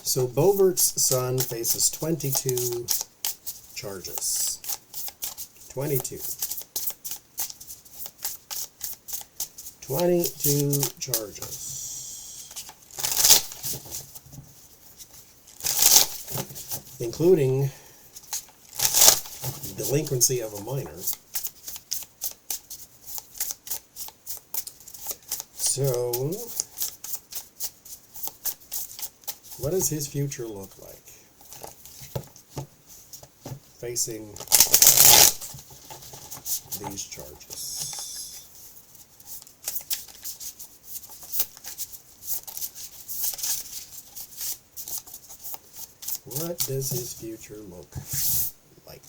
So Bobert's son faces 22 charges. 22. 22 charges. Including delinquency of a minor. So, what does his future look like? Facing these charges. What does his future look like?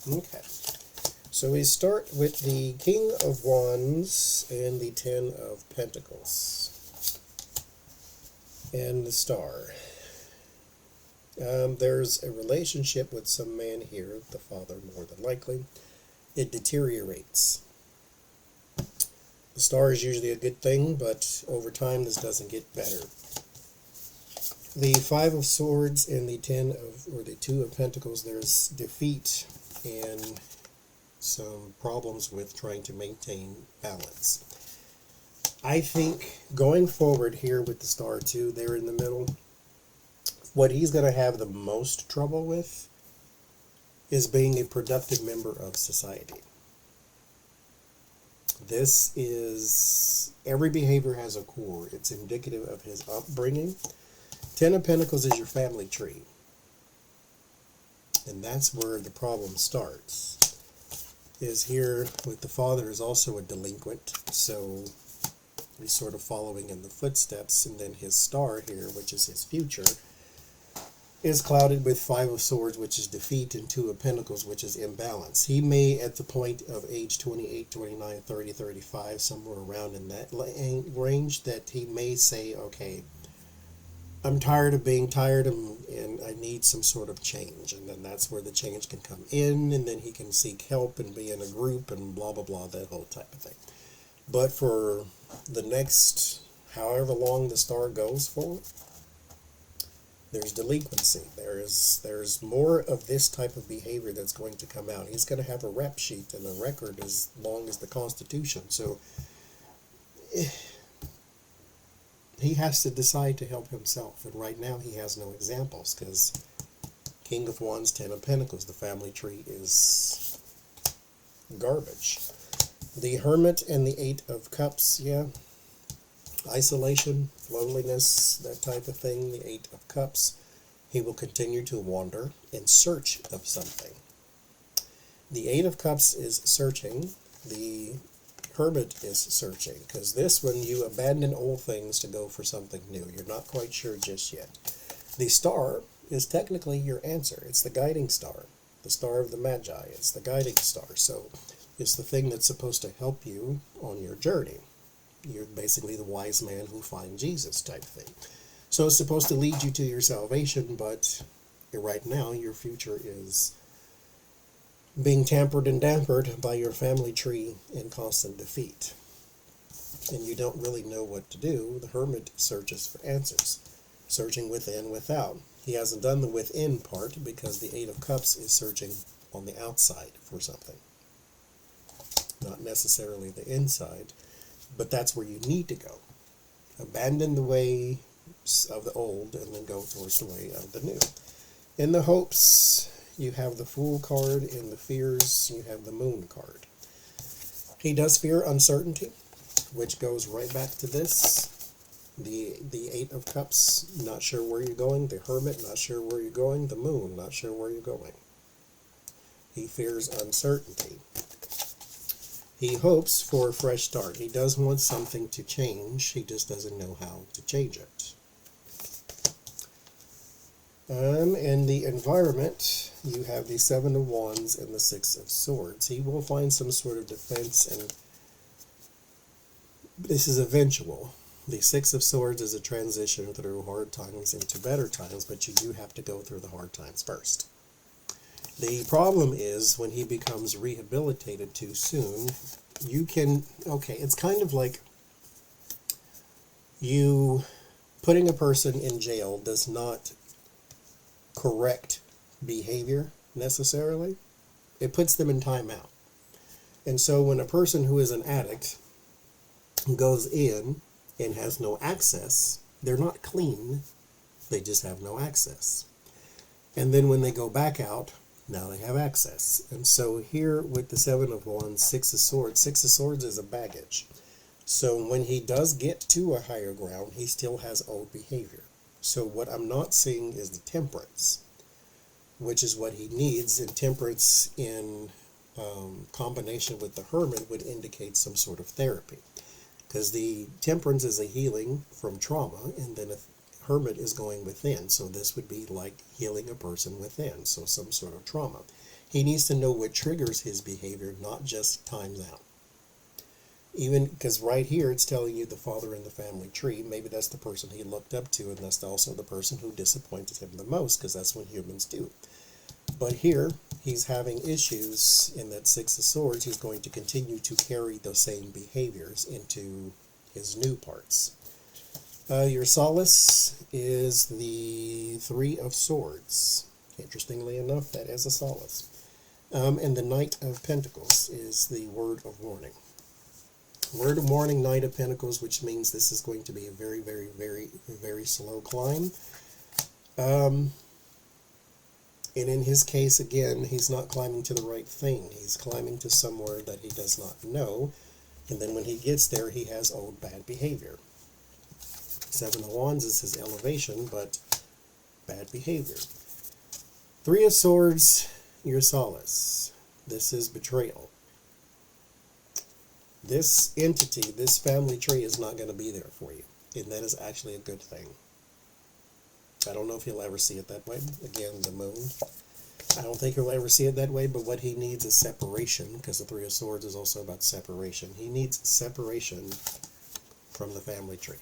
Okay, so we start with the King of Wands and the Ten of Pentacles and the Star. There's a relationship with some man here, the father more than likely. It deteriorates. The Star is usually a good thing, but over time this doesn't get better. The Five of Swords and the the Two of Pentacles, there's defeat and some problems with trying to maintain balance. I think going forward here with the Star 2 there in the middle, what he's going to have the most trouble with is being a productive member of society. This is, every behavior has a core. It's indicative of his upbringing. Ten of Pentacles is your family tree. And that's where the problem starts. Is here with the father is also a delinquent, so he's sort of following in the footsteps, and then his star here, which is his future, is clouded with Five of Swords, which is defeat, and Two of Pentacles, which is imbalance. He may, at the point of age 28, 29, 30, 35, somewhere around in that range, that he may say, okay, I'm tired of being tired and I need some sort of change. And then that's where the change can come in, and then he can seek help and be in a group and blah, blah, blah, that whole type of thing. But for the next however long the star goes for, there's delinquency. There's more of this type of behavior that's going to come out. He's going to have a rep sheet and a record as long as the Constitution. So he has to decide to help himself, and right now he has no examples because King of Wands, Ten of Pentacles, the family tree is garbage. The Hermit and the Eight of Cups, yeah, isolation, loneliness, that type of thing. The Eight of Cups, he will continue to wander in search of something. The Eight of Cups is searching. The Hermit is searching, because this one, you abandon old things to go for something new. You're not quite sure just yet. The Star is technically your answer. It's the guiding star, the star of the Magi. It's the guiding star. So it's the thing that's supposed to help you on your journey. You're basically the wise man who finds Jesus type thing. So it's supposed to lead you to your salvation, but right now your future is being tampered and dampered by your family tree in constant defeat. And you don't really know what to do. The Hermit searches for answers, searching within, without. He hasn't done the within part because the Eight of Cups is searching on the outside for something. Not necessarily the inside, but that's where you need to go. Abandon the way of the old and then go towards the way of the new. In the hopes, you have the Fool card. In the fears, you have the Moon card. He does fear uncertainty, which goes right back to this. The Eight of Cups, not sure where you're going. The Hermit, not sure where you're going. The Moon, not sure where you're going. He fears uncertainty. He hopes for a fresh start. He does want something to change. He just doesn't know how to change it. In the environment, you have the Seven of Wands and the Six of Swords. He will find some sort of defense, and this is eventual. The Six of Swords is a transition through hard times into better times, but you do have to go through the hard times first. The problem is when he becomes rehabilitated too soon, you can, okay, it's kind of like you putting a person in jail does not correct behavior necessarily. It puts them in timeout. And so when a person who is an addict goes in and has no access, they're not clean, they just have no access. And then when they go back out, now they have access. And so here with the Seven of Wands, Six of Swords is a baggage. So when he does get to a higher ground, he still has old behavior. So what I'm not seeing is the Temperance, which is what he needs. And Temperance in combination with the Hermit would indicate some sort of therapy. Because the Temperance is a healing from trauma, and then a Hermit is going within. So this would be like healing a person within, so some sort of trauma. He needs to know what triggers his behavior, not just times out. Even because right here it's telling you the father in the family tree. Maybe that's the person he looked up to, and that's also the person who disappointed him the most, because that's what humans do. But here he's having issues in that Six of Swords. He's going to continue to carry those same behaviors into his new parts. Your solace is the Three of Swords. Interestingly enough, that is a solace. And the Knight of Pentacles is the word of warning. Word of warning, Knight of Pentacles, which means this is going to be a very, very, very, very slow climb. And in his case, again, he's not climbing to the right thing. He's climbing to somewhere that he does not know. And then when he gets there, he has old bad behavior. Seven of Wands is his elevation, but bad behavior. Three of Swords, your solace. This is betrayal. This entity, this family tree is not going to be there for you. And that is actually a good thing. I don't know if he'll ever see it that way. Again, the moon. I don't think he'll ever see it that way, but what he needs is separation, because the Three of Swords is also about separation. He needs separation from the family tree.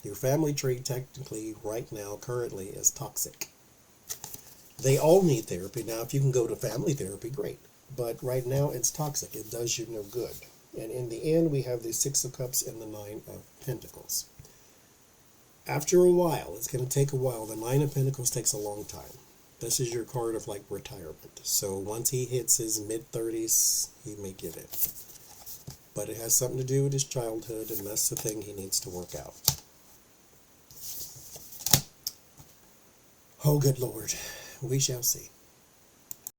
Your family tree technically right now currently is toxic. They all need therapy. Now if you can go to family therapy, great. But right now it's toxic. It does you no good. And in the end we have the Six of Cups and the Nine of Pentacles. After a while, it's going to take a while. The Nine of Pentacles takes a long time. This is your card of like retirement. So once he hits his mid-30s, he may give in. But it has something to do with his childhood, and that's the thing he needs to work out. Oh, good Lord. We shall see.